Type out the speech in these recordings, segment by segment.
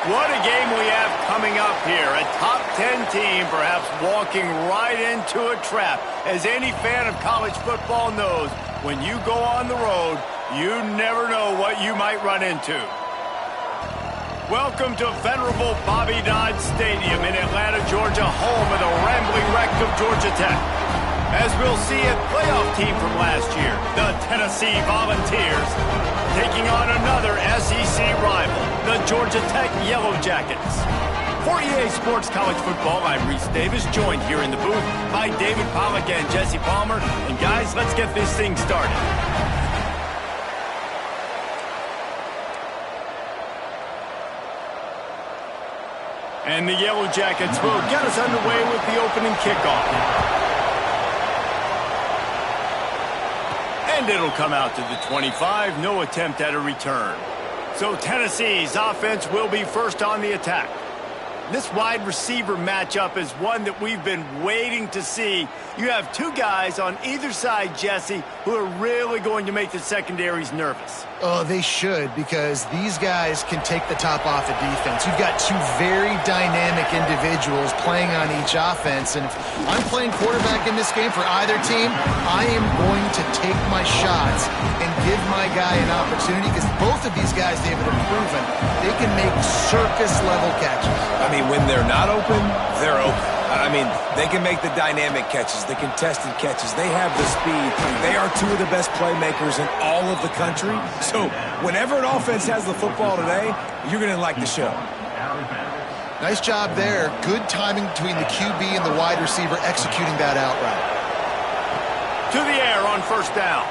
What a game we have coming up here. A top 10 team perhaps walking right into a trap. As any fan of college football knows, when you go on the road, you never know what you might run into. Welcome to venerable Bobby Dodd Stadium in Atlanta, Georgia, home of the rambling wreck of Georgia Tech. As we'll see a playoff team from last year, the Tennessee Volunteers, taking on another SEC rival, the Georgia Tech Yellow Jackets. For EA Sports College Football, I'm Reese Davis, joined here in the booth by David Pollack and Jesse Palmer. And guys, let's get this thing started. And the Yellow Jackets will get us underway with the opening kickoff. And it'll come out to the 25, no attempt at a return. So Tennessee's offense will be first on the attack. This wide receiver matchup is one that we've been waiting to see. You have two guys on either side, Jesse, who are really going to make the secondaries nervous. Oh, they should, because these guys can take the top off of defense. You've got two very dynamic individuals playing on each offense, and if I'm playing quarterback in this game for either team, I am going to take my shots and give my guy an opportunity, because both of these guys, David, have proven they can make circus-level catches. I mean, when they're not open, they're open. I mean, they can make the dynamic catches, the contested catches. They have the speed. They are two of the best playmakers in all of the country. So whenever an offense has the football today, you're going to like the show. Nice job there. Good timing between the QB and the wide receiver executing that out route. To the air on first down.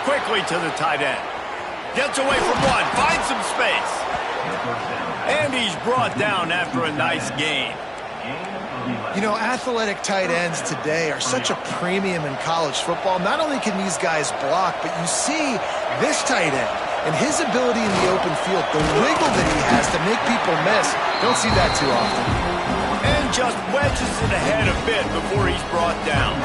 Quickly to the tight end. Gets away from one. Finds some space. And he's brought down after a nice gain. You know, athletic tight ends today are such a premium in college football. Not only can these guys block, but you see this tight end and his ability in the open field, the wiggle that he has to make people miss. Don't see that too often. And just wedges it ahead a bit before he's brought down.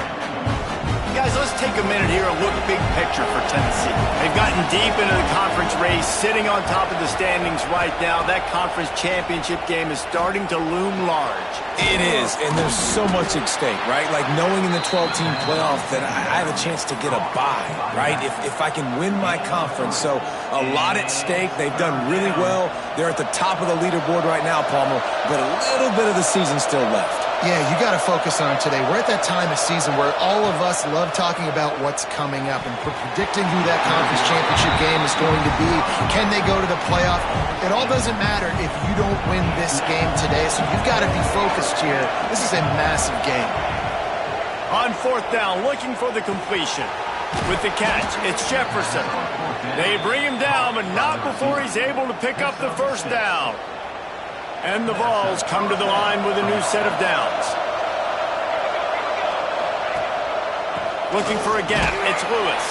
Guys, let's take a minute here and look big picture for Tennessee. They've gotten deep into the conference race, sitting on top of the standings right now. That conference championship game is starting to loom large. It is, and there's so much at stake, right? Like knowing in the 12-team playoff that I have a chance to get a bye, right? If I can win my conference. So a lot at stake. They've done really well. They're at the top of the leaderboard right now, Palmer, but a little bit of the season still left. Yeah, you got to focus on today. We're at that time of season where all of us love talking about what's coming up and predicting who that conference championship game is going to be. Can they go to the playoff? It all doesn't matter if you don't win this game today, so you've got to be focused here. This is a massive game. On fourth down, looking for the completion. With the catch, it's Jefferson. They bring him down, but not before he's able to pick up the first down. And the Vols come to the line with a new set of downs. Looking for a gap, it's Lewis.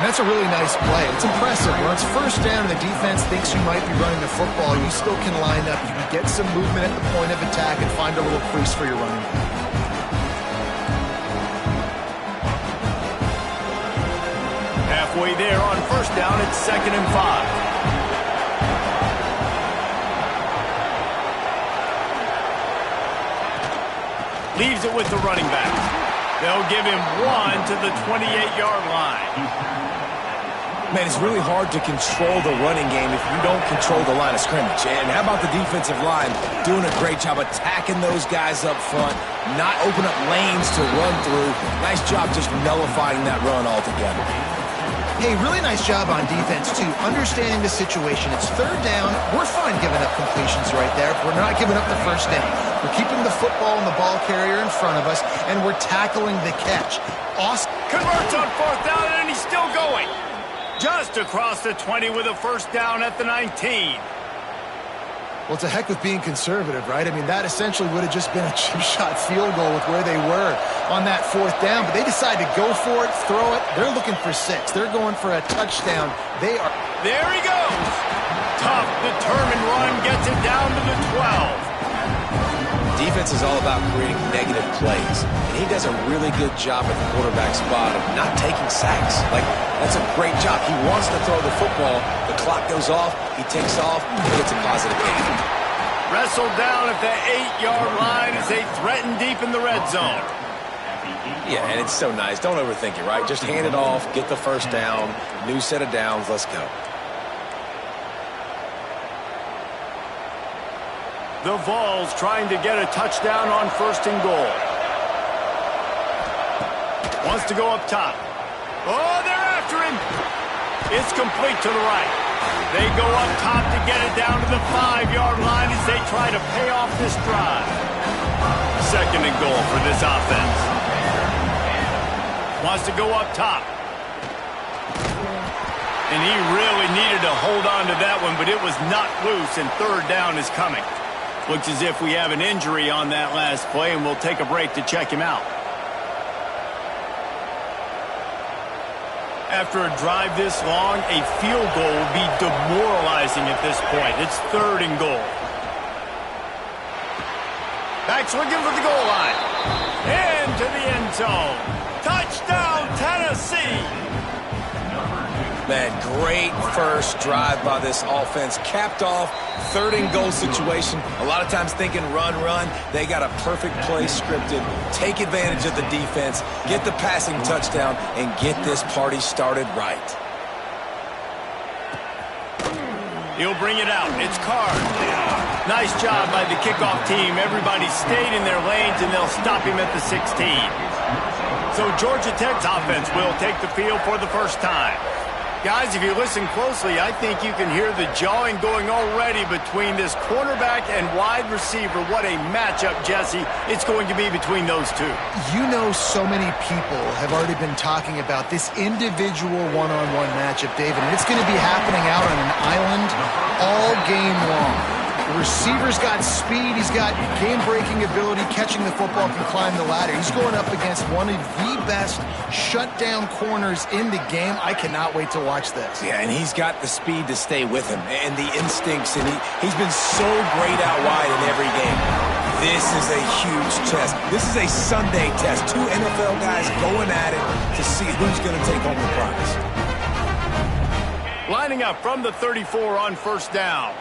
And that's a really nice play. It's impressive. When it's first down and the defense thinks you might be running the football, you still can line up. You can get some movement at the point of attack and find a little crease for your running back. Halfway there on first down, it's 2nd and 5. Leaves it with the running back. They'll give him one to the 28-yard line. Man, it's really hard to control the running game if you don't control the line of scrimmage. And how about the defensive line doing a great job attacking those guys up front, not open up lanes to run through. Nice job just nullifying that run altogether. Hey, really nice job on defense, too. Understanding the situation. It's third down. We're fine giving up completions right there. We're not giving up the first down. We're keeping the football and the ball carrier in front of us, and we're tackling the catch. Austin converts on fourth down, and he's still going. Just across the 20 with a first down at the 19. Well, it's a heck with being conservative, right? I mean, that essentially would have just been a chip shot field goal with where they were on that fourth down. But they decided to go for it, throw it. They're looking for 6. They're going for a touchdown. They are. There he goes. Tough, determined run gets it down to the 12. Defense is all about creating negative plays, and he does a really good job at the quarterback spot of not taking sacks. Like, that's a great job. He wants to throw the football, but The clock goes off, he takes off, and it's a positive gain. Wrestled down at the 8-yard line as they threaten deep in the red zone. Yeah, and it's so nice. Don't overthink it, right? Just hand it off, get the first down, new set of downs, let's go. The Vols trying to get a touchdown on 1st and goal. Wants to go up top. Oh, they're after him. It's complete to the right. They go up top to get it down to the 5-yard line as they try to pay off this drive. 2nd and goal for this offense. Wants to go up top. And he really needed to hold on to that one, but it was not loose, and 3rd down is coming. Looks as if we have an injury on that last play, and we'll take a break to check him out. After a drive this long, a field goal will be demoralizing at this point. It's 3rd and goal. Back's looking for the goal line. Into the end zone. Touchdown, Tennessee! Man, great first drive by this offense. Capped off, 3rd and goal situation. A lot of times thinking run, run. They got a perfect play scripted. Take advantage of the defense, get the passing touchdown, and get this party started right. He'll bring it out. It's Card. Nice job by the kickoff team. Everybody stayed in their lanes, and they'll stop him at the 16. So Georgia Tech's offense will take the field for the first time. Guys, if you listen closely, I think you can hear the jawing going already between this cornerback and wide receiver. What a matchup, Jesse, it's going to be between those two. You know, so many people have already been talking about this individual one-on-one matchup, David, and it's going to be happening out on an island all game long. The receiver's got speed, he's got game-breaking ability, catching the football, can climb the ladder. He's going up against one of the best shutdown corners in the game. I cannot wait to watch this. Yeah, and he's got the speed to stay with him and the instincts, and he's been so great out wide in every game. This is a huge test. This is a Sunday test. 2 NFL guys going at it to see who's going to take home the prize. Lining up from the 34 on 1st down.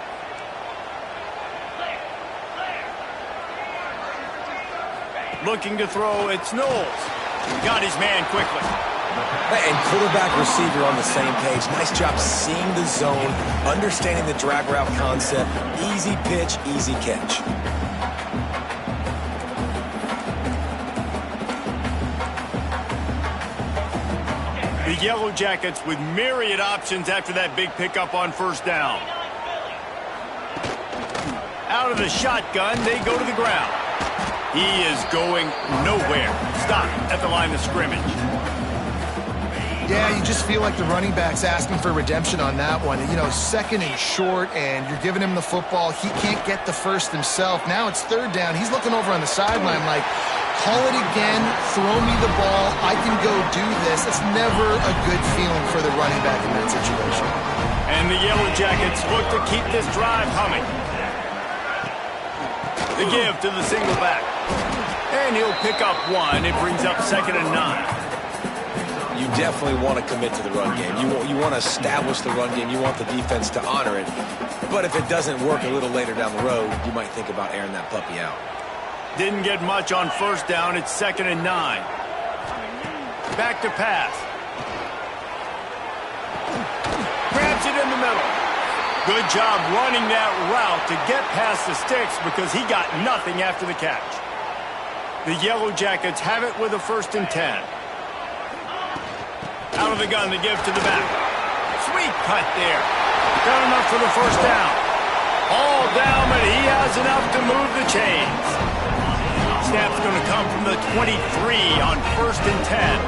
Looking to throw, it's Knowles. Got his man quickly. And quarterback receiver on the same page. Nice job seeing the zone, understanding the drag route concept. Easy pitch, easy catch. The Yellow Jackets with myriad options after that big pickup on 1st down. Out of the shotgun, they go to the ground. He is going nowhere. Stop at the line of scrimmage. Yeah, you just feel like the running back's asking for redemption on that one. You know, 2nd and short, and you're giving him the football. He can't get the first himself. Now it's 3rd down. He's looking over on the sideline like, call it again, throw me the ball, I can go do this. It's never a good feeling for the running back in that situation. And the Yellow Jackets look to keep this drive humming. The give to the single back. And he'll pick up 1. It brings up 2nd and 9. You definitely want to commit to the run game. You want to establish the run game. You want the defense to honor it. But if it doesn't work a little later down the road, you might think about airing that puppy out. Didn't get much on 1st down. It's 2nd and 9. Back to pass. Grabs it in the middle. Good job running that route to get past the sticks because he got nothing after the catch. The Yellow Jackets have it with a 1st and 10. Out of the gun, the give to the back. Sweet cut there. Got enough for the 1st down. All down, but he has enough to move the chains. Snap's going to come from the 23 on 1st and 10.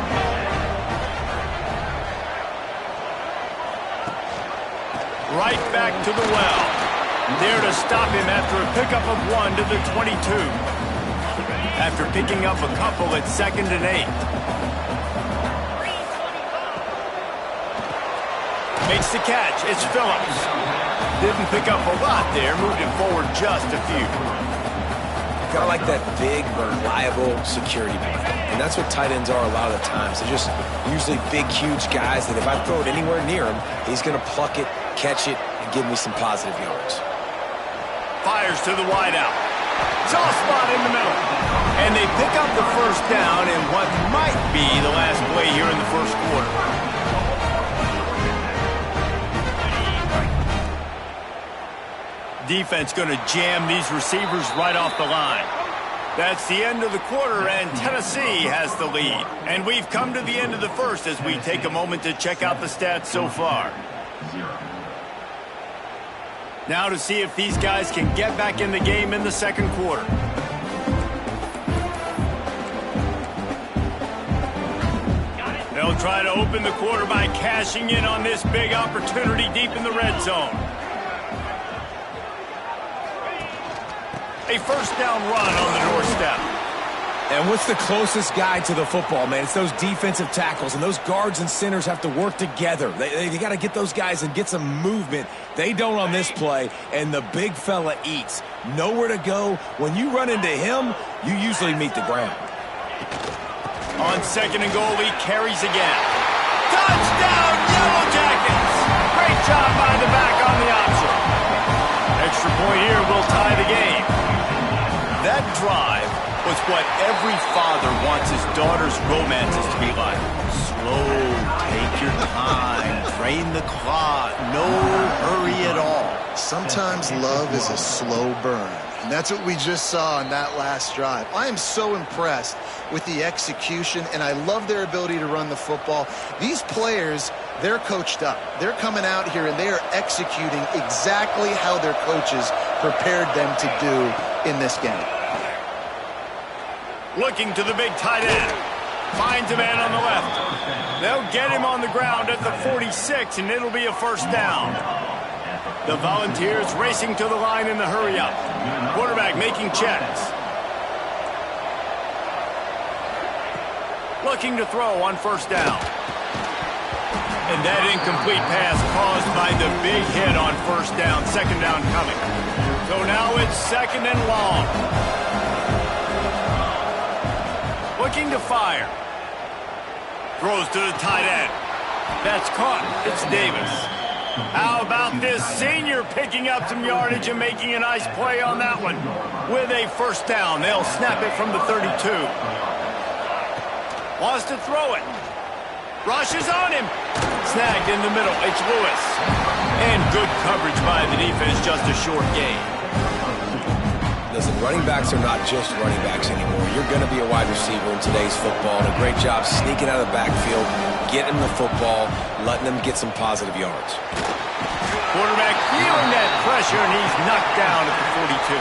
Right back to the well. There to stop him after a pickup of 1 to the 22. After picking up a couple at 2nd and 8. Makes the catch. It's Phillips. Didn't pick up a lot there. Moved him forward just a few. Kind of like that big, reliable security blanket. And that's what tight ends are a lot of the times. They're just usually big, huge guys that if I throw it anywhere near him, he's going to pluck it catch it, and give me some positive yards. Fires to the wideout. Soft spot in the middle. And they pick up the first down in what might be the last play here in the first quarter. Defense going to jam these receivers right off the line. That's the end of the quarter, and Tennessee has the lead. And we've come to the end of the first as we take a moment to check out the stats so far. Now to see if these guys can get back in the game in the second quarter. They'll try to open the quarter by cashing in on this big opportunity deep in the red zone. A first down run on the doorstep. And what's the closest guy to the football, man? It's those defensive tackles, and those guards and centers have to work together. They got to get those guys and get some movement. They don't on this play, and the big fella eats. Nowhere to go. When you run into him, you usually meet the ground. On second and goal, he carries again. Touchdown, Yellow Jackets! Great job by the back on the option. Extra point here will tie the game. That drive was what every father wants his daughter's romances to be like. Slow, take your time, drain the clock, no hurry at all. Sometimes love is a slow burn, and that's what we just saw on that last drive. I am so impressed with the execution, and I love their ability to run the football. These players, they're coached up. They're coming out here, and they are executing exactly how their coaches prepared them to do in this game. Looking to the big tight end. Finds a man on the left. They'll get him on the ground at the 46, and it'll be a first down. The Volunteers racing to the line in the hurry-up. Quarterback making checks. Looking to throw on first down. And that incomplete pass caused by the big hit on first down. Second down coming. So now it's second and long. Looking to fire. Throws to the tight end. That's caught. It's Davis. How about this senior picking up some yardage and making a nice play on that one? With a first down, they'll snap it from the 32. Wants to throw it. Rushes on him. Snagged in the middle. It's Lewis. And good coverage by the defense, just a short gain. Listen, running backs are not just running backs anymore. You're going to be a wide receiver in today's football, and a great job sneaking out of the backfield, getting the football, letting them get some positive yards. Quarterback feeling that pressure, and he's knocked down at the 42.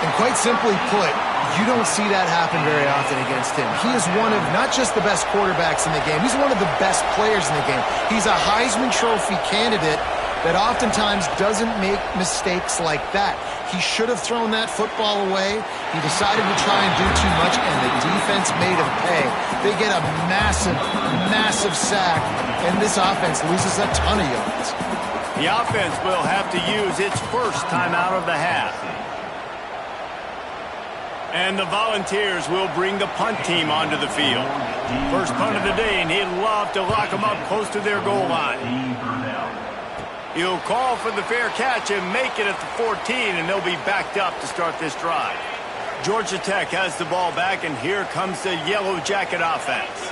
And quite simply put, you don't see that happen very often against him. He is one of not just the best quarterbacks in the game, he's one of the best players in the game. He's a Heisman Trophy candidate that oftentimes doesn't make mistakes like that. He should have thrown that football away. He decided to try and do too much, and the defense made him pay. They get a massive, massive sack, and this offense loses a ton of yards. The offense will have to use its first timeout of the half. And the Volunteers will bring the punt team onto the field. First punt of the day, and he'd love to lock them up close to their goal line. He'll call for the fair catch and make it at the 14, and they'll be backed up to start this drive. Georgia Tech has the ball back, and here comes the Yellow Jacket offense.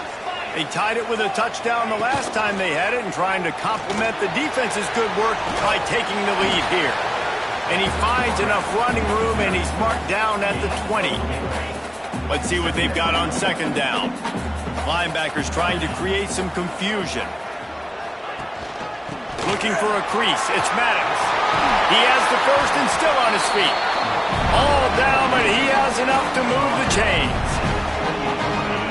They tied it with a touchdown the last time they had it and trying to complement the defense's good work by taking the lead here. And he finds enough running room, and he's marked down at the 20. Let's see what they've got on second down. Linebackers trying to create some confusion. Looking for a crease. It's Maddox. He has the first and still on his feet. All down, but he has enough to move the chains.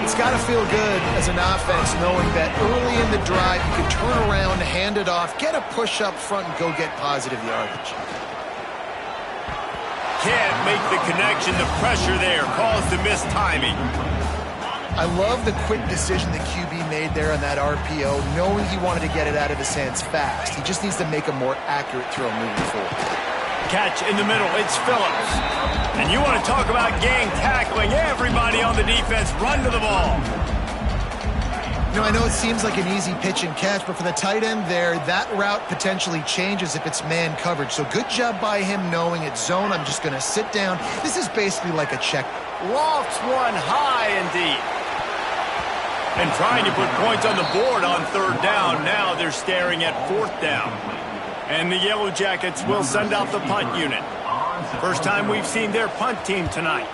It's got to feel good as an offense knowing that early in the drive you can turn around, hand it off, get a push up front, and go get positive yardage. Can't make the connection. The pressure there caused the missed timing. I love the quick decision the QB made there on that RPO, knowing he wanted to get it out of his hands fast. He just needs to make a more accurate throw moving forward. Catch in the middle. It's Phillips. And you want to talk about gang tackling. Everybody on the defense run to the ball. I know it seems like an easy pitch and catch, but for the tight end there, that route potentially changes if it's man coverage. So good job by him knowing it's zone. I'm just going to sit down. This is basically like a check. Lofts one high and deep. And trying to put points on the board on third down. Now they're staring at fourth down. And the Yellow Jackets will send out the punt unit. First time we've seen their punt team tonight.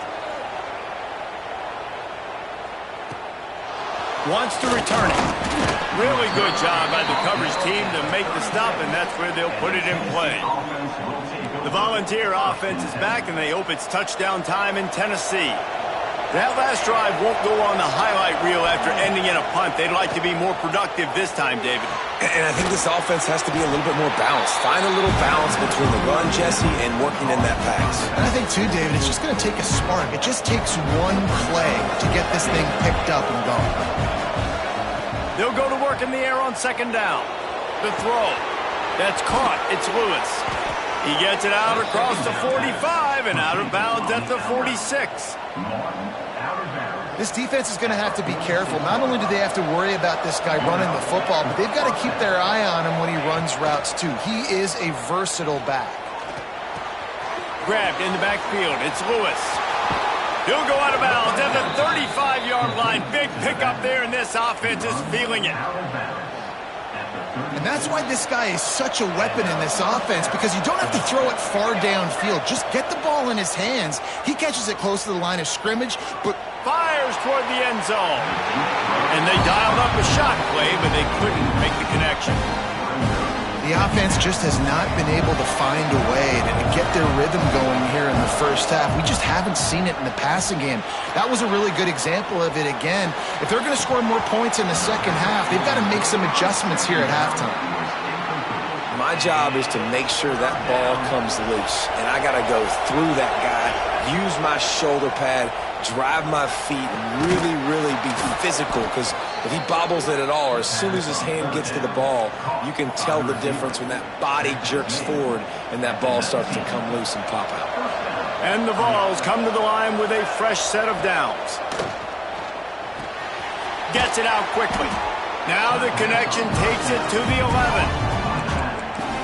Wants to return it. Really good job by the coverage team to make the stop, and that's where they'll put it in play. The Volunteer offense is back, and they hope it's touchdown time in Tennessee. That last drive won't go on the highlight reel after ending in a punt. They'd like to be more productive this time, David. And I think this offense has to be a little bit more balanced. Find a little balance between the run, Jesse, and working in that pass. And I think, too, David, it's just going to take a spark. It just takes one play to get this thing picked up and going. They'll go to work in the air on second down. The throw. That's caught. It's Lewis. He gets it out across the 45 and out of bounds at the 46. This defense is going to have to be careful. Not only do they have to worry about this guy running the football, but they've got to keep their eye on him when he runs routes, too. He is a versatile back. Grabbed in the backfield. It's Lewis. He'll go out of bounds at the 35-yard line. Big pickup there, and this offense is feeling it. And that's why this guy is such a weapon in this offense, because you don't have to throw it far downfield. Just get the ball in his hands. He catches it close to the line of scrimmage, but fires toward the end zone. And they dialed up a shot play, but they couldn't make the connection. The offense just has not been able to find a way to get their rhythm going here in the first half. We just haven't seen it in the passing game. That was a really good example of it again. If they're going to score more points in the second half, they've got to make some adjustments here at halftime. My job is to make sure that ball comes loose, and I got to go through that guy, use my shoulder pad, drive my feet, and really be physical, because if he bobbles it at all, or as soon as his hand gets to the ball, you can tell the difference when that body jerks forward and that ball starts to come loose and pop out. And the Vols come to the line with a fresh set of downs. Gets it out quickly. Now the connection takes it to the 11.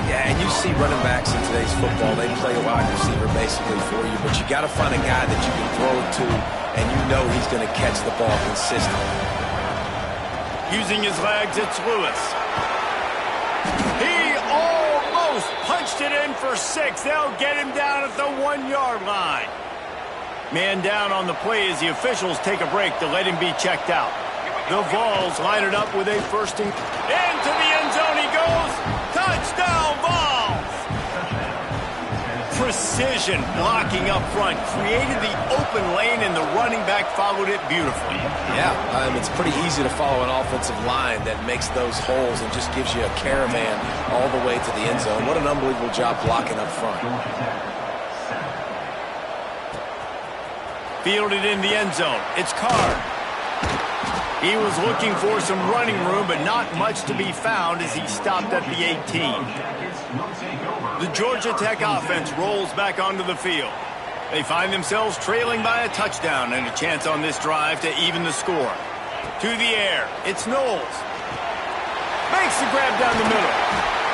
Yeah, and you see running backs in today's football, they play a wide receiver basically for you, but you got to find a guy that you can throw it to, and you know he's going to catch the ball consistently. Using his legs, it's Lewis. He almost punched it in for 6. They'll get him down at the 1-yard line. Man down on the play as the officials take a break to let him be checked out. The Vols line it up with a first and into the end zone he goes. Touchdown, Vols! Precision blocking up front created the open lane, and the running back followed it beautifully. Yeah, it's pretty easy to follow an offensive line that makes those holes and just gives you a caravan all the way to the end zone. What an unbelievable job blocking up front. Fielded in the end zone. It's Carr. He was looking for some running room, but not much to be found as he stopped at the 18. The Georgia Tech offense rolls back onto the field. They find themselves trailing by a touchdown and a chance on this drive to even the score. To the air, it's Knowles. Makes the grab down the middle.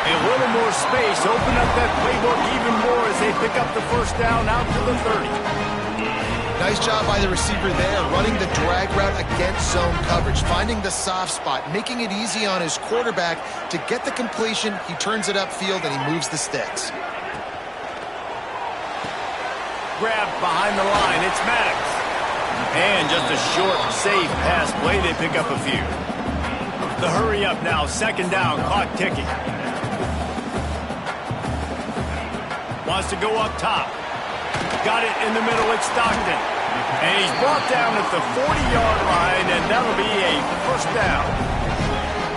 A little more space, open up that playbook even more as they pick up the first down out to the 30. Nice job by the receiver there, running the drag route against zone coverage, finding the soft spot, making it easy on his quarterback to get the completion. He turns it upfield, and he moves the sticks. Grabbed behind the line, it's Maddox. And just a short, safe pass play, they pick up a few. The hurry up now, second down, clock ticking. Wants to go up top. Got it in the middle, it's Stockton. And he's brought down at the 40-yard line, and that'll be a first down.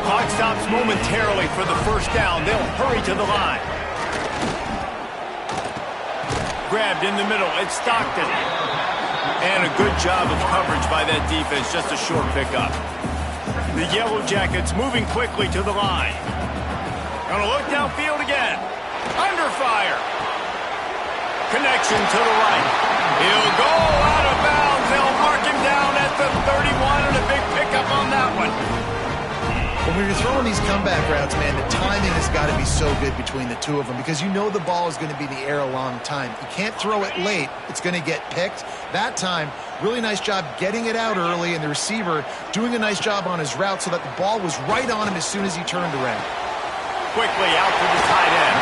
Clock stops momentarily for the first down. They'll hurry to the line. Grabbed in the middle, it's Stockton. And a good job of coverage by that defense, just a short pickup. The Yellow Jackets moving quickly to the line. Gonna look downfield again. Under fire. Connection to the right. He'll go out of bounds. They'll mark him down at the 31, and a big pickup on that one. But when you're throwing these comeback routes, man, the timing has got to be so good between the two of them because you know the ball is going to be in the air a long time. You can't throw it late. It's going to get picked. That time, really nice job getting it out early, and the receiver doing a nice job on his route so that the ball was right on him as soon as he turned around. Quickly out to the tight end.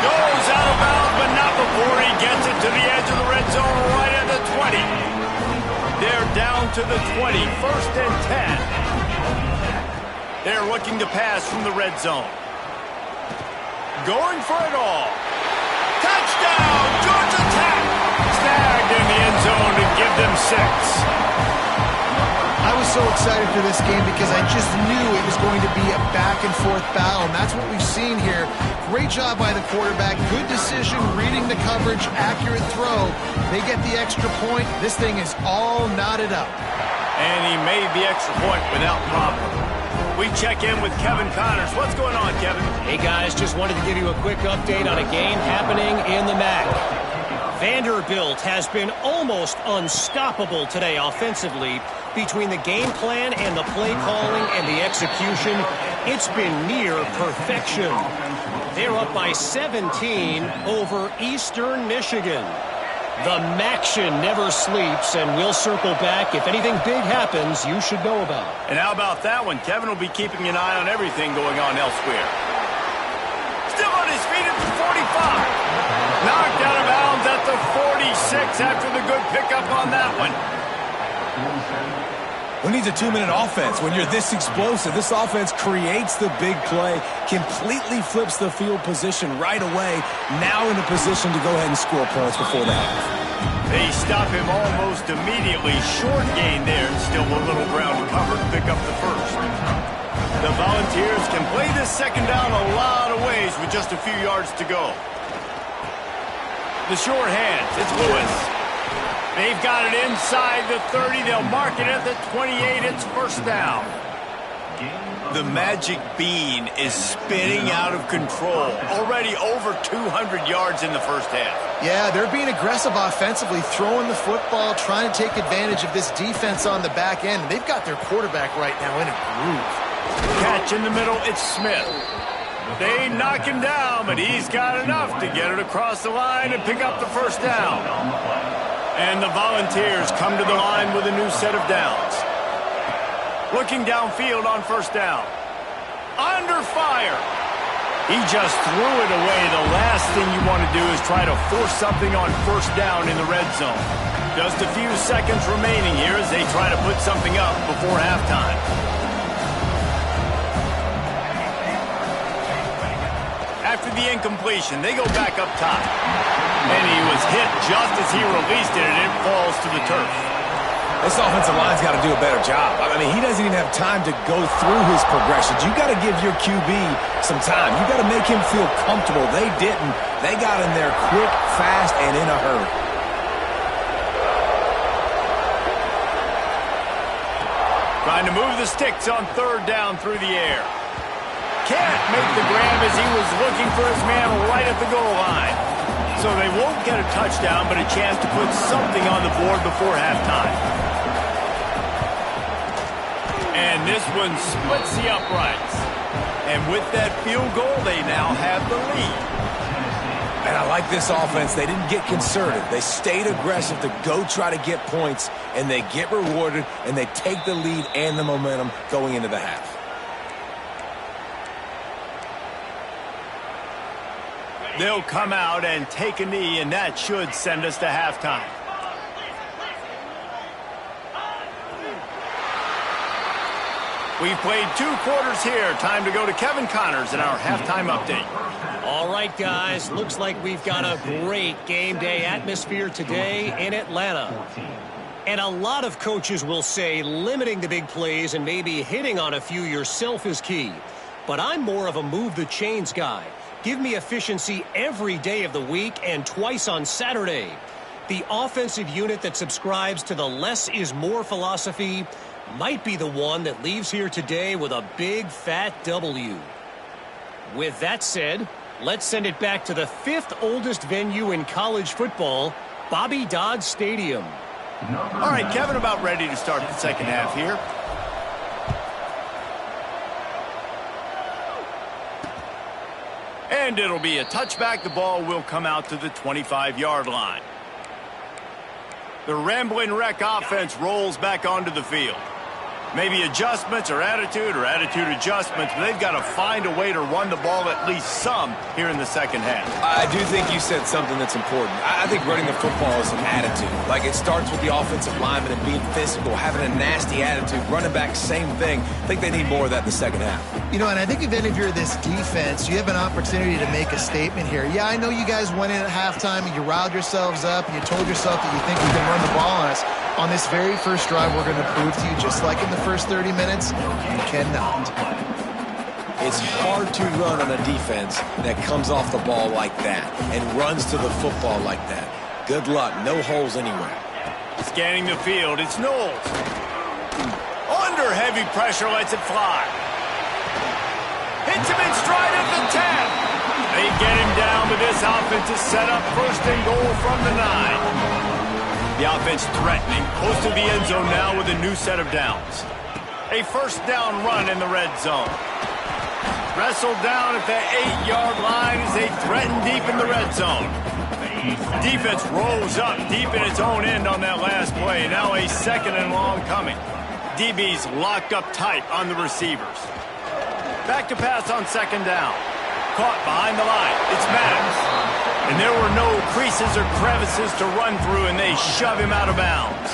Goes out of bounds, but not before he gets it to the edge of the red zone right at the 20. They're down to the 20, 1st and 10. They're looking to pass from the red zone. Going for it all. Touchdown, Georgia Tech. Snagged in the end zone to give them 6. I was so excited for this game because I just knew it was going to be a back-and-forth battle, and that's what we've seen here. Great job by the quarterback. Good decision, reading the coverage, accurate throw. They get the extra point. This thing is all knotted up. And he made the extra point without problem. We check in with Kevin Connors. What's going on, Kevin? Hey, guys, just wanted to give you a quick update on a game happening in the MAC. Vanderbilt has been almost unstoppable today offensively. Between the game plan and the play calling and the execution, it's been near perfection. They're up by 17 over Eastern Michigan. The MACtion never sleeps, and we'll circle back. If anything big happens, you should know about. And how about that one? Kevin will be keeping an eye on everything going on elsewhere. Still on his feet at the 45. Knocked out of bounds at the 46 after the good pickup on that one. Who needs a 2-minute offense? When you're this explosive, this offense creates the big play, completely flips the field position right away, now in a position to go ahead and score points before the half. They stop him almost immediately. Short gain there, and still a little ground to cover to pick up the first. The Volunteers can play this second down a lot of ways with just a few yards to go. The short hands, it's Lewis. They've got it inside the 30. They'll mark it at the 28. It's 1st down. The magic bean is spinning out of control. Already over 200 yards in the first half. Yeah, they're being aggressive offensively, throwing the football, trying to take advantage of this defense on the back end. They've got their quarterback right now in a groove. Catch in the middle, it's Smith. They knock him down, but he's got enough to get it across the line and pick up the 1st down. And the Volunteers come to the line with a new set of downs. Looking downfield on 1st down. Under fire. He just threw it away. The last thing you want to do is try to force something on 1st down in the red zone. Just a few seconds remaining here as they try to put something up before halftime. After the incompletion, they go back up top. And he was hit just as he released it, and it falls to the turf. This offensive line's got to do a better job. I mean, he doesn't even have time to go through his progressions. You got to give your QB some time. You got to make him feel comfortable. They didn't. They got in there quick, fast, and in a hurry. Trying to move the sticks on 3rd down through the air. Can't make the grab as he was looking for his man right at the goal line. So they won't get a touchdown, but a chance to put something on the board before halftime. And this one splits the uprights. And with that field goal, they now have the lead. And I like this offense. They didn't get concerted. They stayed aggressive to go try to get points, and they get rewarded, and they take the lead and the momentum going into the half. They'll come out and take a knee, and that should send us to halftime. We've played 2 quarters here. Time to go to Kevin Connors in our halftime update. All right, guys. Looks like we've got a great game day atmosphere today in Atlanta. And a lot of coaches will say limiting the big plays and maybe hitting on a few yourself is key. But I'm more of a move the chains guy. Give me efficiency every day of the week and twice on Saturday. The offensive unit that subscribes to the less is more philosophy might be the one that leaves here today with a big fat W. With that said, let's send it back to the 5th oldest venue in college football, Bobby Dodd Stadium. All right, Kevin, about ready to start the second half here. And it'll be a touchback. The ball will come out to the 25-yard line. The Rambling Wreck offense rolls back onto the field. Maybe adjustments or attitude adjustments, but they've got to find a way to run the ball at least some here in the second half. I do think you said something that's important. I think running the football is an attitude. Like, it starts with the offensive lineman and being physical, having a nasty attitude. Running back, same thing. I think they need more of that in the second half. You know, and I think if you're this defense, you have an opportunity to make a statement here. Yeah, I know you guys went in at halftime and you riled yourselves up and you told yourself that you think you can run the ball on us. On this very first drive, we're going to prove to you, just like in the first 30 minutes, you cannot. It's hard to run on a defense that comes off the ball like that and runs to the football like that. Good luck. No holes anywhere. Scanning the field, it's Knowles. Under heavy pressure, lets it fly. Hits him in stride at the 10. They get him down, but this offense is set up first and goal from the 9. The offense threatening, close to the end zone now with a new set of downs. A first down run in the red zone. Wrestled down at the 8-yard line as they threaten deep in the red zone. Defense rolls up deep in its own end on that last play. Now a second and long coming. DB's locked up tight on the receivers. Back to pass on second down. Caught behind the line. It's Maddox. And there were no creases or crevices to run through, and they shove him out of bounds.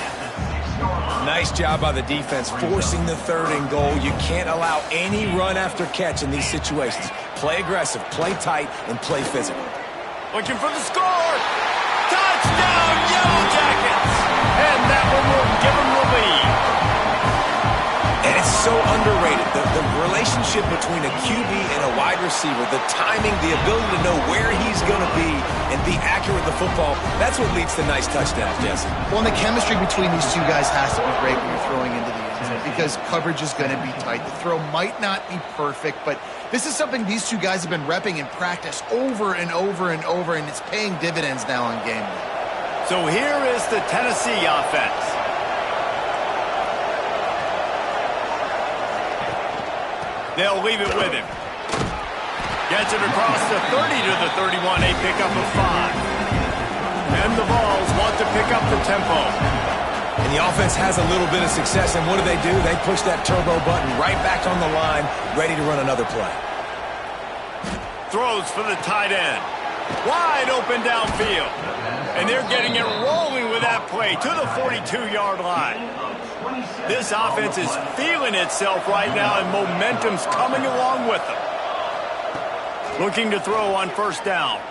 Nice job by the defense forcing the third and goal. You can't allow any run after catch in these situations. Play aggressive, play tight, and play physical. Looking for the score. Touchdown, Yellow Jackets. And that one will give them the lead. And it's so underrated. The relationship between a QB and a wide receiver, the timing, the ability to know where he's going to be and be accurate with the football, that's what leads to nice touchdowns, Jesse. Well, and the chemistry between these two guys has to be great when you're throwing into the end zone because coverage is going to be tight. The throw might not be perfect, but this is something these two guys have been repping in practice over and over and over, and it's paying dividends now on game day. So here is the Tennessee offense. They'll leave it with him. Gets it across the 30 to the 31, a pickup of 5. And the Vols want to pick up the tempo. And the offense has a little bit of success, and what do? They push that turbo button right back on the line, ready to run another play. Throws for the tight end. Wide open downfield. And they're getting it rolling with that play to the 42-yard line. This offense is feeling itself right now, and momentum's coming along with them. Looking to throw on first down.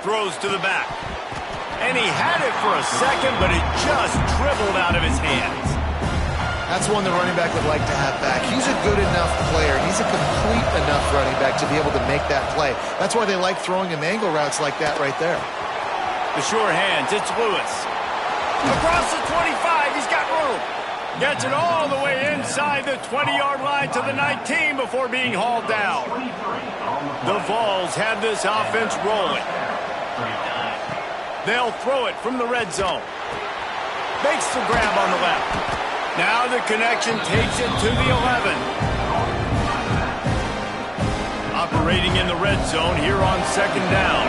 Throws to the back. And he had it for a second, but it just dribbled out of his hands. That's one the running back would like to have back. He's a good enough player. He's a complete enough running back to be able to make that play. That's why they like throwing him angle routes like that right there. The sure hands, it's Lewis. Across the 25, he's got room. Gets it all the way inside the 20-yard line to the 19 before being hauled down. The Vols have this offense rolling. They'll throw it from the red zone. Makes the grab on the left. Now the connection takes it to the 11. Operating in the red zone here on second down.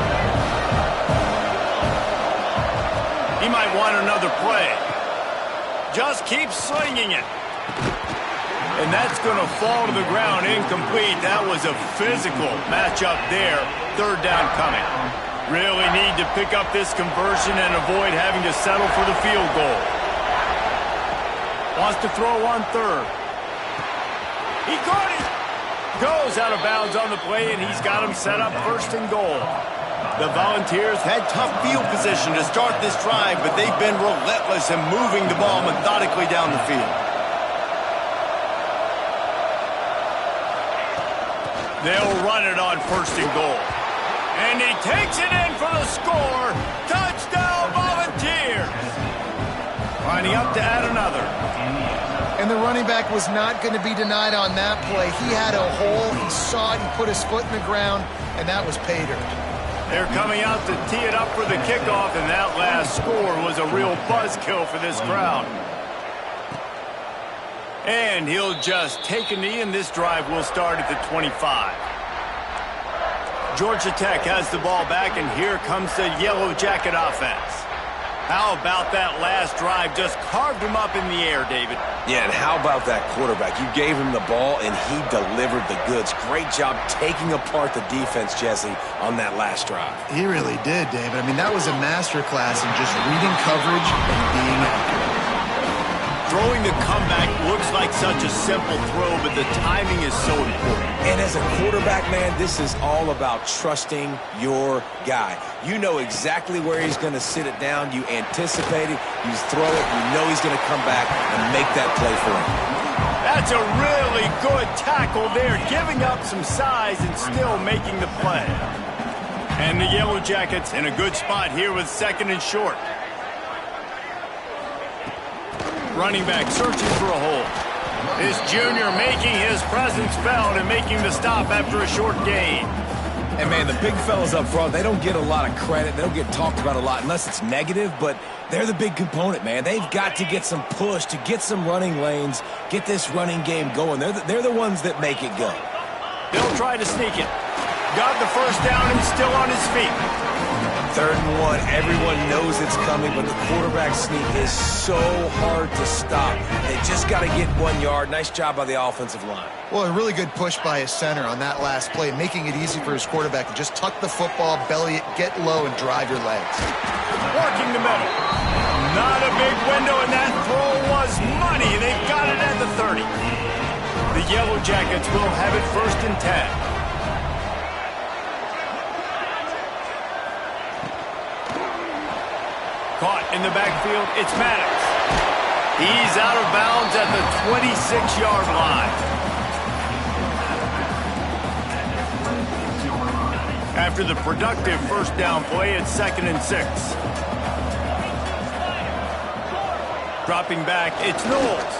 He might want another play. Just keep slinging it. And that's going to fall to the ground incomplete. That was a physical matchup there. Third down coming. Really need to pick up this conversion and avoid having to settle for the field goal. Wants to throw on third. He caught it. Goes out of bounds on the play, and he's got him set up first and goal. The Volunteers had tough field position to start this drive, but they've been relentless in moving the ball methodically down the field. They'll run it on first and goal. And he takes it in for the score. Touchdown, Volunteers. Lining up to add another. And the running back was not going to be denied on that play. He had a hole. He saw it. He put his foot in the ground, and that was pay dirt. They're coming out to tee it up for the kickoff, and that last score was a real buzzkill for this crowd. And he'll just take a knee, and this drive will start at the 25. Georgia Tech has the ball back, and here comes the Yellow Jacket offense. How about that last drive? Just carved him up in the air, David. Yeah, and how about that quarterback? You gave him the ball, and he delivered the goods. Great job taking apart the defense, Jesse, on that last drive. He really did, David. I mean, that was a masterclass in just reading coverage and being accurate. Throwing the comeback looks like such a simple throw, but the timing is so important. And as a quarterback, man, this is all about trusting your guy. You know exactly where he's going to sit it down. You anticipate it. You throw it. You know he's going to come back and make that play for him. That's a really good tackle there, giving up some size and still making the play. And the Yellow Jackets in a good spot here with 2nd and short. Running back searching for a hole. This junior making his presence felt and making the stop after a short gain. And, man, the big fellas up front, they don't get a lot of credit. They don't get talked about a lot unless it's negative, but they're the big component, man. They've got to get some push to get some running lanes, get this running game going. They're the ones that make it go. They'll try to sneak it. Got the first down and still on his feet. 3rd and 1, everyone knows it's coming, but the quarterback sneak is so hard to stop. They just got to get 1 yard. Nice job by the offensive line. Well, a really good push by his center on that last play, making it easy for his quarterback to just tuck the football, belly it, get low, and drive your legs. Working the middle. Not a big window, and that throw was money. They've got it at the 30. The Yellow Jackets will have it 1st and 10. Caught in the backfield, it's Maddox. He's out of bounds at the 26-yard line. After the productive first down play, it's 2nd and 6. Dropping back, it's Knowles.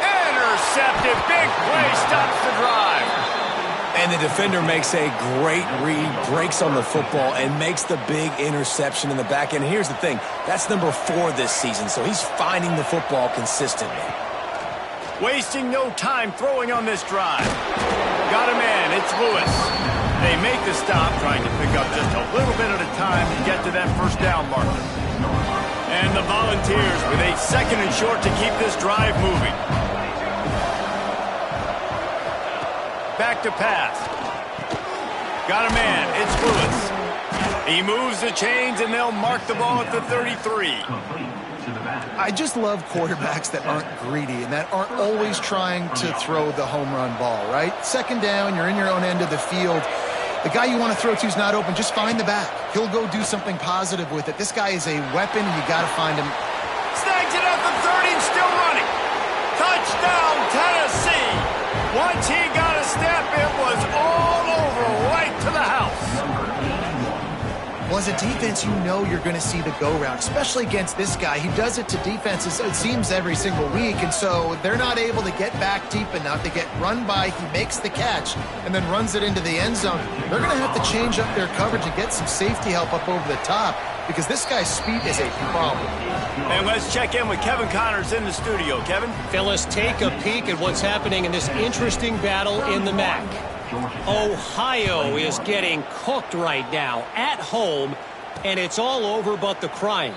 Intercepted, big play, stops the drive. And the defender makes a great read, breaks on the football, and makes the big interception in the back end. Here's the thing. That's number 4 this season, so he's finding the football consistently. Wasting no time throwing on this drive. Got a man. It's Lewis. They make the stop, trying to pick up just a little bit at a time to get to that first down marker. And the Volunteers with a 2nd and short to keep this drive moving. Back to pass. Got a man. It's Lewis. He moves the chains, and they'll mark the ball at the 33. I just love quarterbacks that aren't greedy and that aren't always trying to throw the home run ball, right? 2nd down, you're in your own end of the field. The guy you want to throw to is not open. Just find the back. He'll go do something positive with it. This guy is a weapon. You got to find him. Snags it at the 30 and still running. Touchdown, Tennessee. Once he got a step, it was all over, right to the house. Well, as a defense, you know you're going to see the go-round, especially against this guy. He does it to defenses, it seems, every single week, and so they're not able to get back deep enough. They get run by, he makes the catch, and then runs it into the end zone. They're going to have to change up their coverage and get some safety help up over the top because this guy's speed is a problem. And let's check in with Kevin Connors in the studio. Kevin? Fellas, take a peek at what's happening in this interesting battle in the MAC. Ohio is getting cooked right now at home, and it's all over but the crying.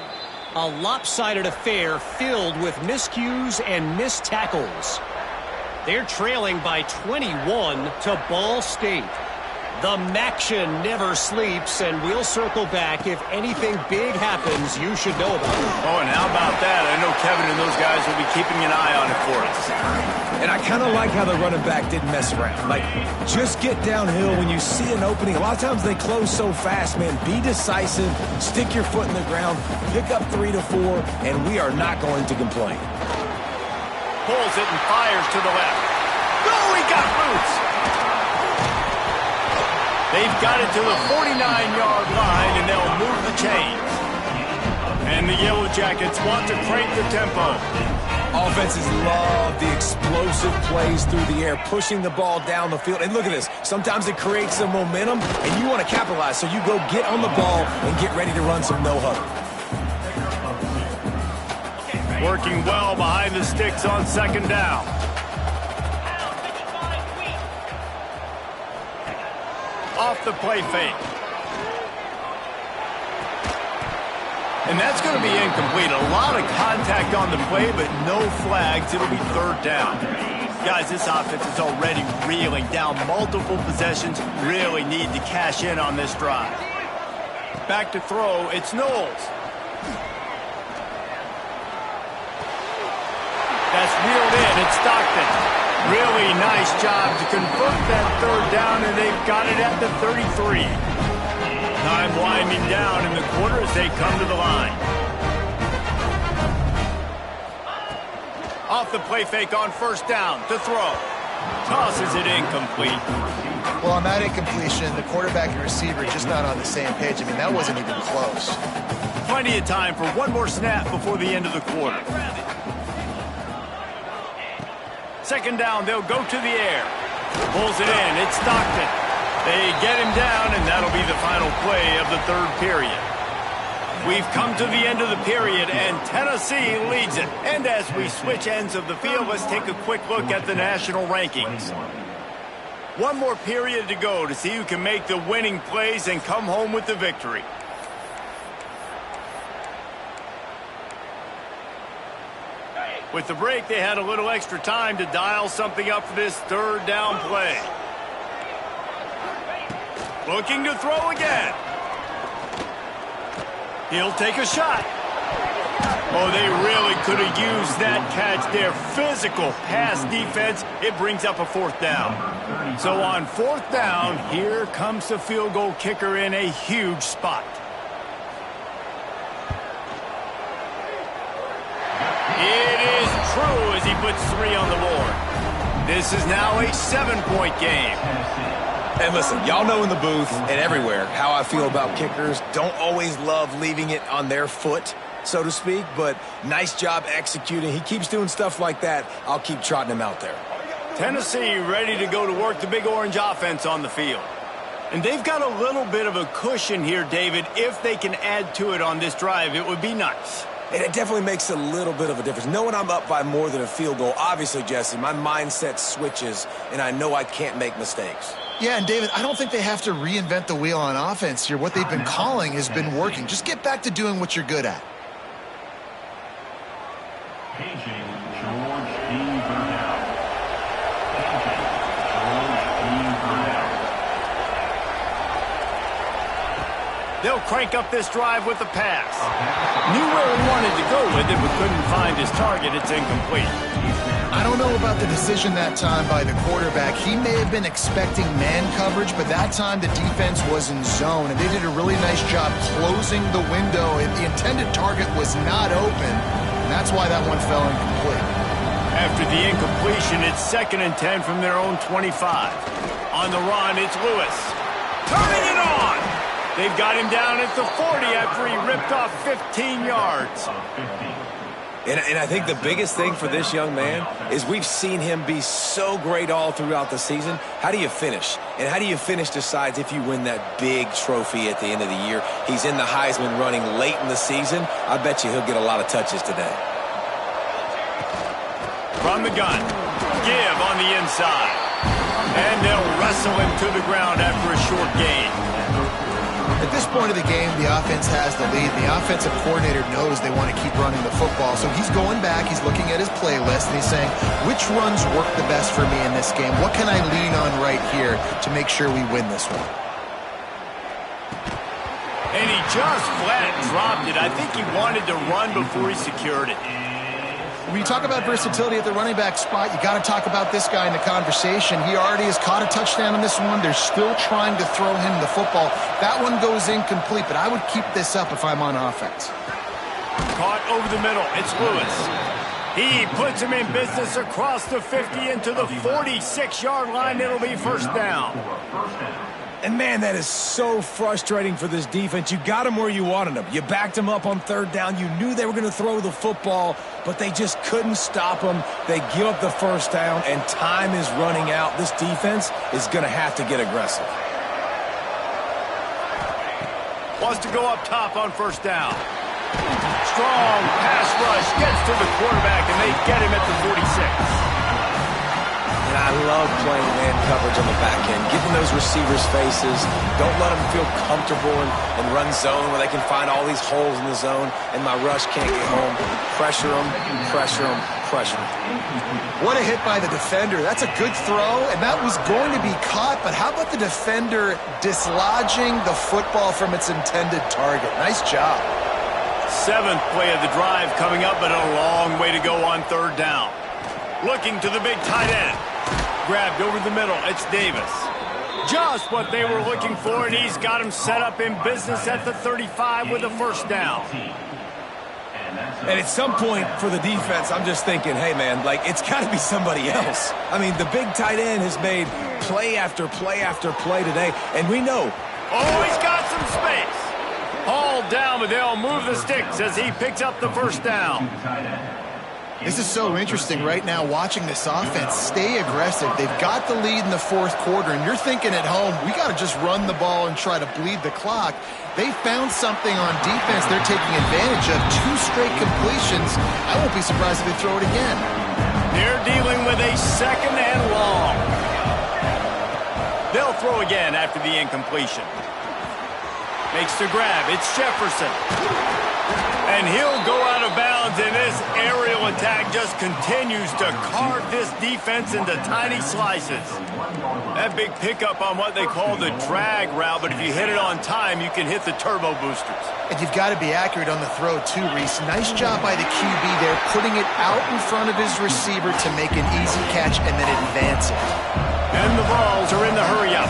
A lopsided affair filled with miscues and missed tackles. They're trailing by 21 to Ball State. The Maction never sleeps, and we'll circle back if anything big happens you should know about it. Oh, and how about that? I know Kevin and those guys will be keeping an eye on it for us. And I kind of like how the running back didn't mess around. Like, just get downhill when you see an opening. A lot of times they close so fast, man. Be decisive, stick your foot in the ground, pick up 3 to 4, and we are not going to complain. Pulls it and fires to the left. Oh, he got boots. They've got it to the 49-yard line, and they'll move the chains. And the Yellow Jackets want to crank the tempo. Offenses love the explosive plays through the air, pushing the ball down the field. And look at this. Sometimes it creates some momentum, and you want to capitalize. So you go get on the ball and get ready to run some no-huddle. Working well behind the sticks on 2nd down. Off the play fake. And that's going to be incomplete. A lot of contact on the play, but no flags. It'll be third down. Guys, this offense is already reeling down multiple possessions. Really need to cash in on this drive. Back to throw. It's Knowles. That's reeled in. It's Stockton. Really nice job to convert that third down, and they've got it at the 33. Time winding down in the quarter as they come to the line. Off the play fake on first down to throw. Tosses it incomplete. Well, on that incompletion, the quarterback and receiver just not on the same page. I mean, that wasn't even close. Plenty of time for one more snap before the end of the quarter. Second down, they'll go to the air. Pulls it in. It's Stockton. They get him down, and that'll be the final play of the third period. We've come to the end of the period, and Tennessee leads it. And as we switch ends of the field, let's take a quick look at the national rankings. One more period to go to see who can make the winning plays and come home with the victory. With the break, they had a little extra time to dial something up for this third down play. Looking to throw again. He'll take a shot. Oh, they really could have used that catch there. Physical pass defense. It brings up a fourth down. So on fourth down, here comes the field goal kicker in a huge spot. It is true as he puts 3 on the board. This is now a 7-point game. And listen, y'all know in the booth and everywhere how I feel about kickers. Don't always love leaving it on their foot, so to speak, but nice job executing. He keeps doing stuff like that. I'll keep trotting him out there. Tennessee ready to go to work the Big Orange offense on the field. And they've got a little bit of a cushion here, David. If they can add to it on this drive, it would be nice. And it definitely makes a little bit of a difference. Knowing I'm up by more than a field goal, obviously, Jesse, my mindset switches, and I know I can't make mistakes. Yeah, and David, I don't think they have to reinvent the wheel on offense here. What they've been calling has been working. Just get back to doing what you're good at. They'll crank up this drive with the pass. Knew where he wanted to go with it, but couldn't find his target. It's incomplete. I don't know about the decision that time by the quarterback. He may have been expecting man coverage, but that time the defense was in zone, and they did a really nice job closing the window. The intended target was not open, and that's why that one fell incomplete. After the incompletion, it's 2nd and 10 from their own 25. On the run, it's Lewis. Turning it on! They've got him down at the 40 after he ripped off 15 yards. And I think the biggest thing for this young man is we've seen him be so great all throughout the season. How do you finish? And how do you finish decides if you win that big trophy at the end of the year. He's in the Heisman running late in the season. I bet you he'll get a lot of touches today. From the gun, give on the inside. And they'll wrestle him to the ground after a short gain. At this point of the game, the offense has the lead. The offensive coordinator knows they want to keep running the football. So he's going back, he's looking at his playlist, and he's saying, which runs work the best for me in this game? What can I lean on right here to make sure we win this one? And he just flat dropped it. I think he wanted to run before he secured it. When you talk about versatility at the running back spot, you got to talk about this guy in the conversation. He already has caught a touchdown on this one. They're still trying to throw him the football. That one goes incomplete, but I would keep this up if I'm on offense. Caught over the middle. It's Lewis. He puts him in business across the 50 into the 46-yard line. It'll be first down. And, man, that is so frustrating for this defense. You got them where you wanted them. You backed them up on third down. You knew they were going to throw the football, but they just couldn't stop them. They give up the first down, and time is running out. This defense is going to have to get aggressive. Wants to go up top on first down. Strong pass rush gets to the quarterback, and they get him at the 46. And I love playing man coverage on the back end, getting those receivers' faces. Don't let them feel comfortable and run zone where they can find all these holes in the zone, and my rush can't get home. Pressure them, pressure them, pressure them. What a hit by the defender. That's a good throw, and that was going to be caught, but how about the defender dislodging the football from its intended target? Nice job. 7th play of the drive coming up, but a long way to go on 3rd down. Looking to the big tight end. Grabbed over the middle. It's Davis. Just what they were looking for, and he's got him set up in business at the 35 with a 1st down. And at some point for the defense, I'm just thinking, hey, man, like, it's got to be somebody else. I mean, the big tight end has made play after play after play today, and we know. Oh, he's got some space. Hauled down, but they'll move the sticks as he picks up the 1st down. This is so interesting right now watching this offense stay aggressive. They've got the lead in the 4th quarter, and you're thinking at home, we got to just run the ball and try to bleed the clock. They found something on defense they're taking advantage of. 2 straight completions. I won't be surprised if they throw it again. They're dealing with a 2nd and long. They'll throw again after the incompletion. Makes the grab. It's Jefferson. And he'll go out of bounds, and this aerial attack just continues to carve this defense into tiny slices. That big pickup on what they call the drag route, but if you hit it on time, you can hit the turbo boosters. And you've got to be accurate on the throw, too, Reese. Nice job by the QB there, putting it out in front of his receiver to make an easy catch and then advance it. And the Vols are in the hurry-up.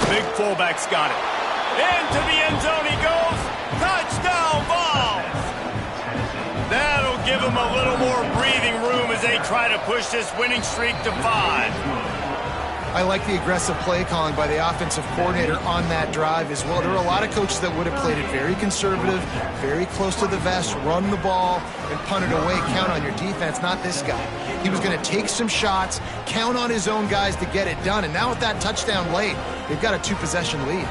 Big fullback's got it. Into the end zone he goes. Touchdown, Vols! That'll give them a little more breathing room as they try to push this winning streak to 5. I like the aggressive play calling by the offensive coordinator on that drive as well. There are a lot of coaches that would have played it very conservative, very close to the vest, run the ball, and punt it away. Count on your defense, not this guy. He was going to take some shots, count on his own guys to get it done. And now with that touchdown late, they've got a 2-possession lead.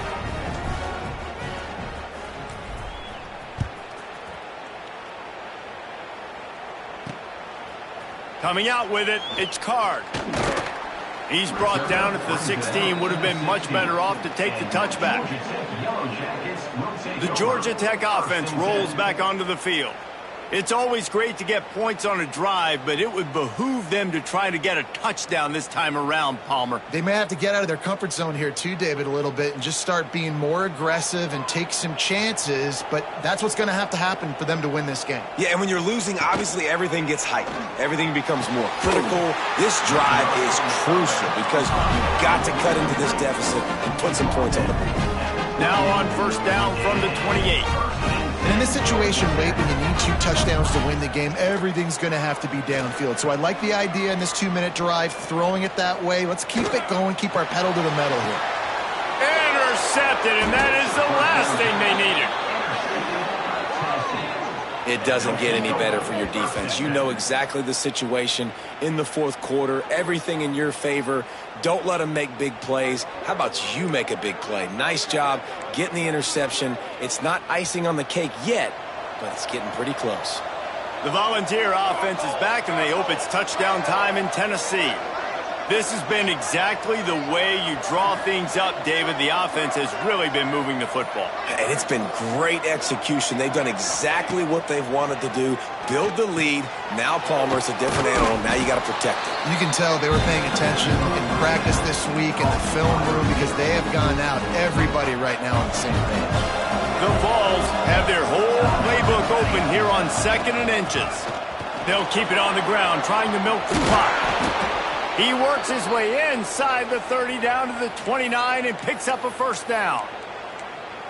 Coming out with it, it's Card. He's brought down at the 16. Would have been much better off to take the touchback. The Georgia Tech offense rolls back onto the field. It's always great to get points on a drive, but it would behoove them to try to get a touchdown this time around, Palmer. They may have to get out of their comfort zone here too, David, a little bit and just start being more aggressive and take some chances, but that's what's going to happen for them to win this game. Yeah, and when you're losing, obviously everything gets heightened. Everything becomes more critical. This drive is crucial because you've got to cut into this deficit and put some points on the board. Now on 1st down from the 28. And in this situation late when you need 2 touchdowns to win the game, everything's going to have to be downfield. So I like the idea in this 2-minute drive, throwing it that way. Let's keep it going, keep our pedal to the metal here. Intercepted, and that is the last thing they needed. It doesn't get any better for your defense. You know exactly the situation in the 4th quarter, everything in your favor. Don't let them make big plays. How about you make a big play? Nice job getting the interception. It's not icing on the cake yet, but it's getting pretty close. The Volunteer offense is back, and they hope it's touchdown time in Tennessee. This has been exactly the way you draw things up, David. The offense has really been moving the football. And it's been great execution. They've done exactly what they've wanted to do. Build the lead. Now Palmer's a different animal. Now you got to protect it. You can tell they were paying attention in practice this week in the film room because they have gone out, everybody right now on the same page. The Vols have their whole playbook open here on 2nd and inches. They'll keep it on the ground, trying to milk the clock. He works his way inside the 30 down to the 29 and picks up a 1st down.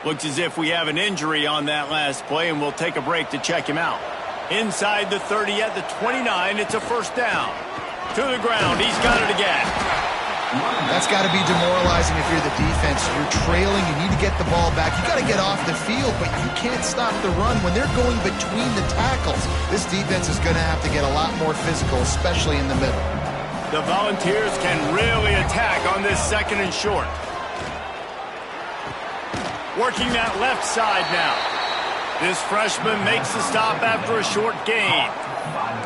Looks as if we have an injury on that last play, and we'll take a break to check him out. Inside the 30 at the 29, it's a 1st down. To the ground, he's got it again. That's got to be demoralizing if you're the defense. You're trailing, you need to get the ball back. You got to get off the field, but you can't stop the run. When they're going between the tackles, this defense is going to have to get a lot more physical, especially in the middle. The Volunteers can really attack on this 2nd and short. Working that left side now. This freshman makes the stop after a short gain.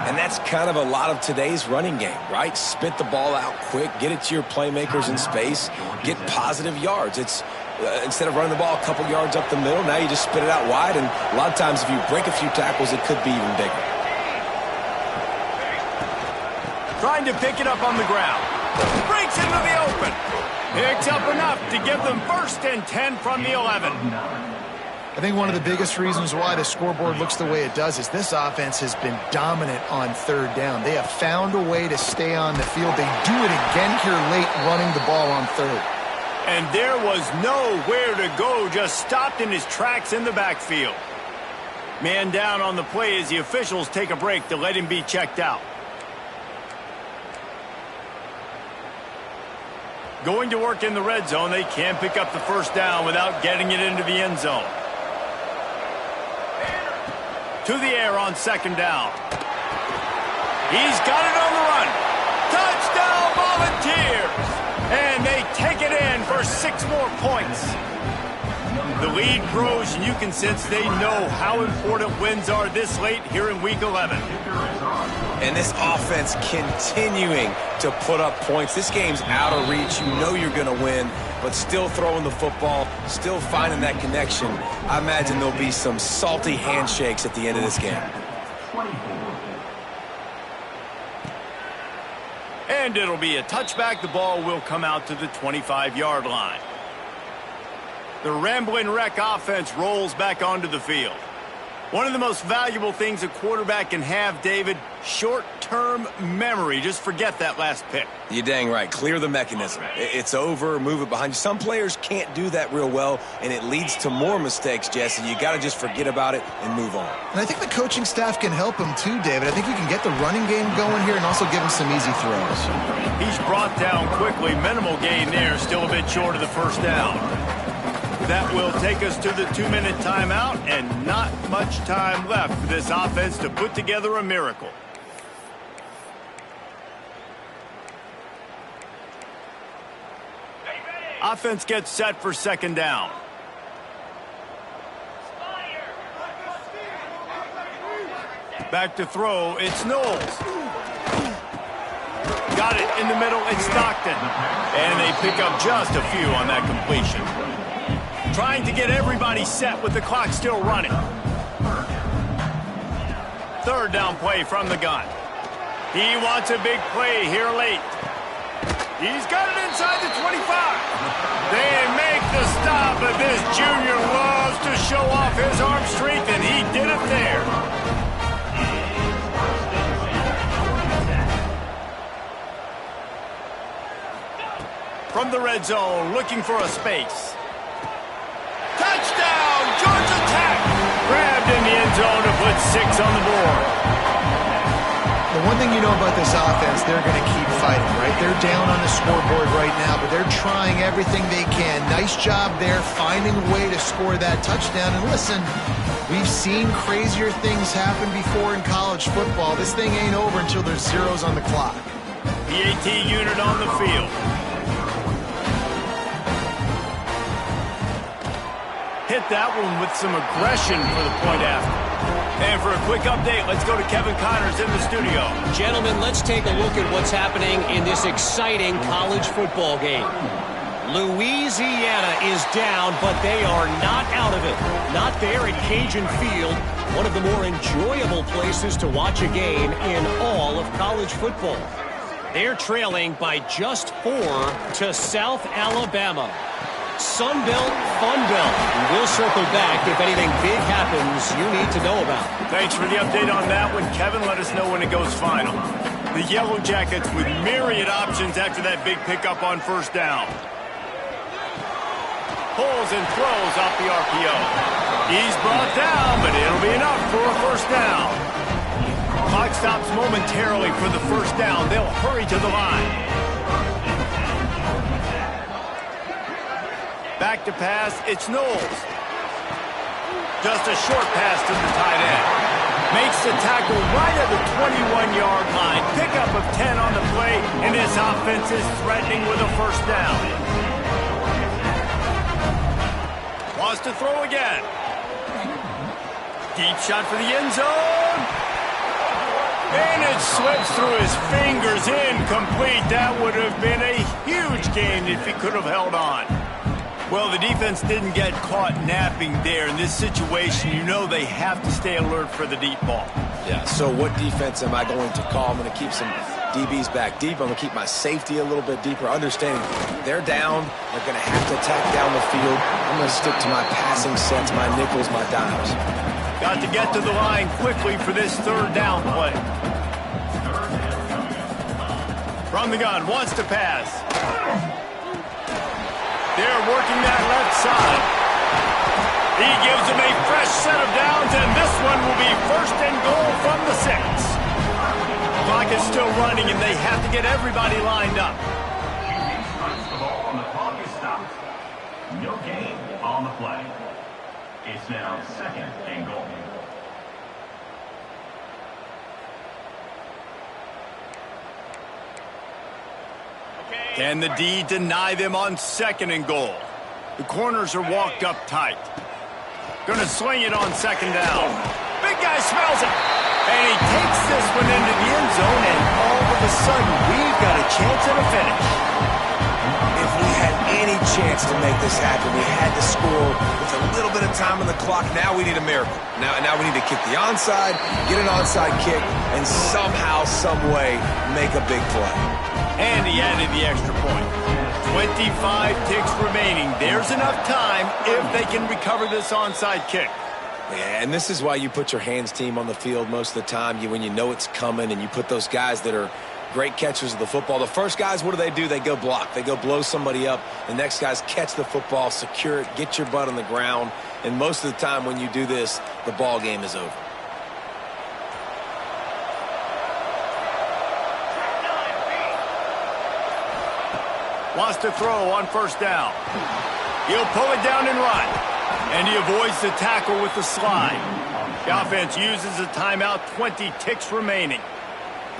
And that's kind of a lot of today's running game, right? Spit the ball out quick, get it to your playmakers in space, get positive yards. It's instead of running the ball a couple yards up the middle, now you just spit it out wide, and a lot of times if you break a few tackles, it could be even bigger. Trying to pick it up on the ground. Breaks into the open. Picks up enough to give them 1st and 10 from the 11. I think one of the biggest reasons why the scoreboard looks the way it does is this offense has been dominant on 3rd down. They have found a way to stay on the field. They do it again here late, running the ball on 3rd. And there was nowhere to go, just stopped in his tracks in the backfield. Man down on the play as the officials take a break to let him be checked out. Going to work in the red zone, they can't pick up the 1st down without getting it into the end zone. To the air on 2nd down. He's got it on the run. Touchdown Volunteers! And they take it in for 6 more points. The lead grows, and you can sense they know how important wins are this late here in Week 11. And this offense continuing to put up points. This game's out of reach. You know you're going to win, but still throwing the football, still finding that connection. I imagine there'll be some salty handshakes at the end of this game. And it'll be a touchback. The ball will come out to the 25-yard line. The Rambling Wreck offense rolls back onto the field. One of the most valuable things a quarterback can have, David, short-term memory. Just forget that last pick. You're dang right. Clear the mechanism. It's over, move it behind you. Some players can't do that real well, and it leads to more mistakes, Jesse. You got to just forget about it and move on. And I think the coaching staff can help him too, David. I think you can get the running game going here and also give him some easy throws. He's brought down quickly. Minimal gain there. Still a bit short of the 1st down. That will take us to the 2-minute timeout, and not much time left for this offense to put together a miracle. Offense gets set for 2nd down. Back to throw, it's Knowles. Got it in the middle, it's Stockton. And they pick up just a few on that completion. Trying to get everybody set with the clock still running. 3rd down play from the gun. He wants a big play here late. He's got it inside the 25. They make the stop, but this junior loves to show off his arm strength, and he did it there. From the red zone, looking for a space. Touchdown, Georgia Tech! Grabbed in the end zone to put 6 on the board. The one thing you know about this offense, they're going to keep fighting, right? They're down on the scoreboard right now, but they're trying everything they can. Nice job there, finding a way to score that touchdown. And listen, we've seen crazier things happen before in college football. This thing ain't over until there's zeros on the clock. PAT unit on the field. Hit that one with some aggression for the point after. And for a quick update, let's go to Kevin Connors in the studio. Gentlemen, let's take a look at what's happening in this exciting college football game. Louisiana is down, but they are not out of it. Not there at Cajun Field, one of the more enjoyable places to watch a game in all of college football. They're trailing by just 4 to South Alabama. Sun Belt, Fun Belt. We'll circle back if anything big happens you need to know about. Thanks for the update on that one, Kevin. Let us know when it goes final. The Yellow Jackets with myriad options after that big pickup on 1st down. Pulls and throws off the RPO. He's brought down, but it'll be enough for a 1st down. Clock stops momentarily for the 1st down. They'll hurry to the line. Back to pass, it's Knowles. Just a short pass to the tight end. Makes the tackle right at the 21-yard line. Pickup of 10 on the play, and this offense is threatening with a 1st down. Wants to throw again. Deep shot for the end zone. And it slips through his fingers, incomplete. That would have been a huge gain if he could have held on. Well, the defense didn't get caught napping there. In this situation, you know they have to stay alert for the deep ball. Yeah, so what defense am I going to call? I'm going to keep some DBs back deep. I'm going to keep my safety a little bit deeper, understanding they're down. They're going to have to attack down the field. I'm going to stick to my passing sets, my nickels, my dimes. Got to get to the line quickly for this third down play. From the gun, wants to pass. They're working that left side. He gives them a fresh set of downs, and this one will be first and goal from the 6. Clock is still running, and they have to get everybody lined up. The ball on the clock is stopped. No gain on the play. It's now second and goal. Can the D deny them on second and goal? The corners are walked up tight. Gonna swing it on second down. Big guy smells it. And he takes this one into the end zone, and all of a sudden, we've got a chance at a finish. If we had any chance to make this happen, we had to score with a little bit of time on the clock. Now we need a miracle. Now we need to kick the onside, get an onside kick, and somehow, some way, make a big play. And he added the extra point. 25 ticks remaining. There's enough time if they can recover this onside kick. Yeah, and this is why you put your hands team on the field most of the time. When you know it's coming, and you put those guys that are great catchers of the football. The first guys, what do? They go block. They go blow somebody up. The next guys catch the football, secure it, get your butt on the ground. And most of the time when you do this, the ball game is over. Wants to throw on first down. He'll pull it down and run. And he avoids the tackle with the slide. The offense uses a timeout, 20 ticks remaining.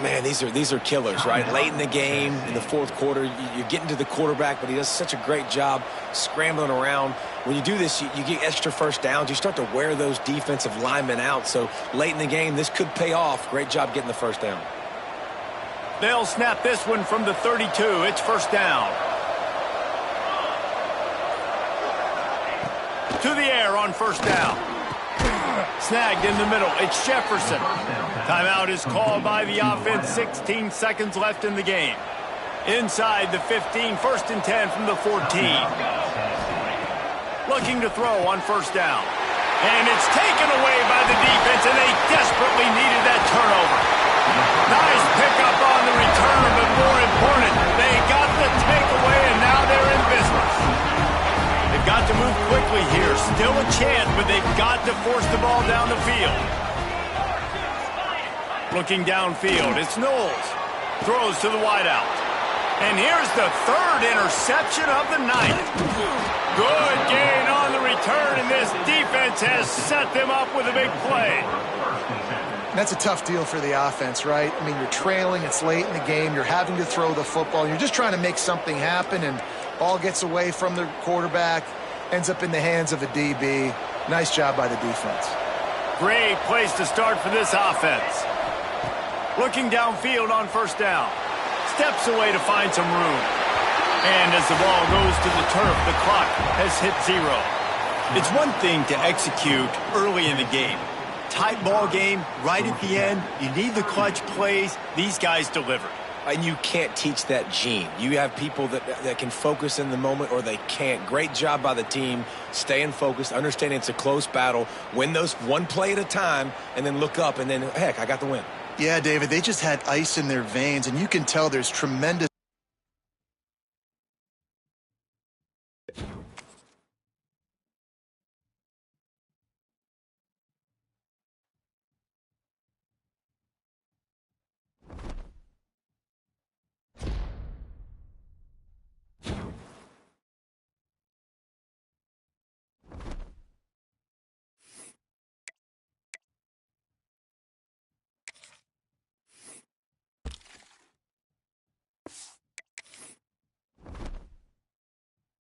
Man, these are killers, right? Late in the game, in the fourth quarter, you're getting to the quarterback, but he does such a great job scrambling around. When you do this, you get extra first downs. You start to wear those defensive linemen out. So late in the game, this could pay off. Great job getting the first down. They'll snap this one from the 32. It's first down. To the air on first down. Snagged in the middle. It's Jefferson. Timeout is called by the offense. 16 seconds left in the game. Inside the 15. First and 10 from the 14. Looking to throw on first down. And it's taken away by the defense, and they desperately needed that turnover. Nice pickup on the return, but more important, they got the takeaway, and now they're in business. They've got to move quickly here. Still a chance, but they've got to force the ball down the field. Looking downfield, it's Knowles. Throws to the wideout. And here's the third interception of the night. Good gain on the return, and this defense has set them up with a big play. That's a tough deal for the offense, right? I mean, you're trailing, it's late in the game, you're having to throw the football, you're just trying to make something happen, and ball gets away from the quarterback, ends up in the hands of a DB. Nice job by the defense. Great place to start for this offense. Looking downfield on first down. Steps away to find some room. And as the ball goes to the turf, the clock has hit 0. It's one thing to execute early in the game. Tight ball game, right at the end. You need the clutch plays. These guys delivered. And you can't teach that gene. You have people that can focus in the moment, or they can't. Great job by the team, staying focused, understanding it's a close battle, win those one play at a time, and then look up, and then, heck, I got the win. Yeah, David, they just had ice in their veins, and you can tell there's tremendous